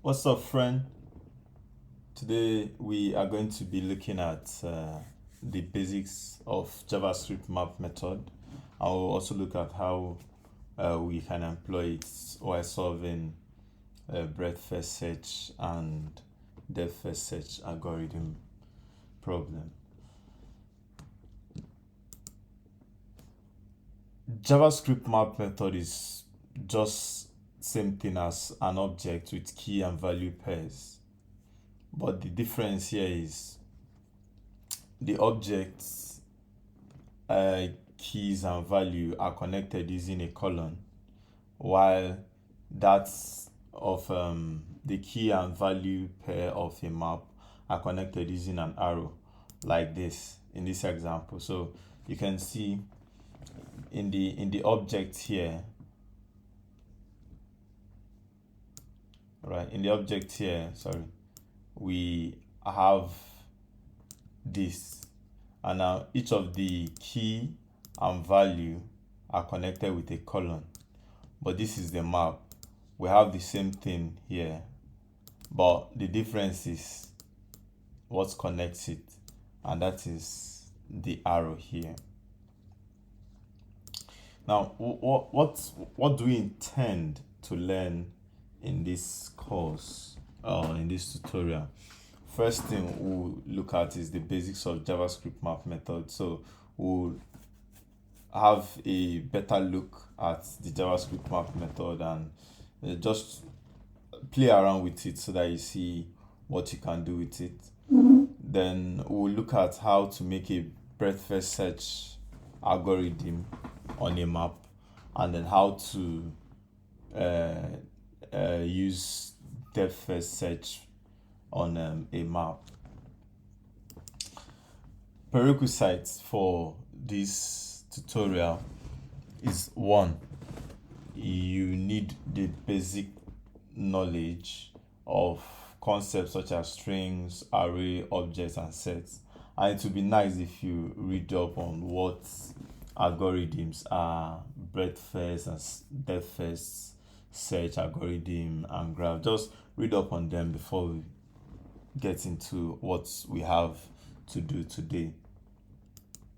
What's up, friend? Today we are going to be looking at the basics of JavaScript Map method. I will also look at how we can employ it while solving breadth first search and depth first search algorithm problem. JavaScript Map method is just same thing as an object with key and value pairs. But the difference here is the objects keys and value are connected using a colon, while that's of the key and value pair of a map are connected using an arrow, like this in this example. So you can see in the object here, right? In the object here, sorry, we have this, and now each of the key and value are connected with a colon, but this is the map. We have the same thing here, but the difference is what connects it, and that is the arrow here. Now, what do we intend to learn in this course or in this tutorial? First thing we'll look at is the basics of JavaScript Map method. So we'll have a better look at the JavaScript Map method and just play around with it so that you see what you can do with it. Then we'll look at how to make a breadth first search algorithm on a map, and then how to use depth first search on a map. Prerequisites for this tutorial is: one, you need the basic knowledge of concepts such as strings, array, objects, and sets. And it would be nice if you read up on what algorithms are, breadth first and depth first search algorithm and graph. Just read up on them before we get into what we have to do today.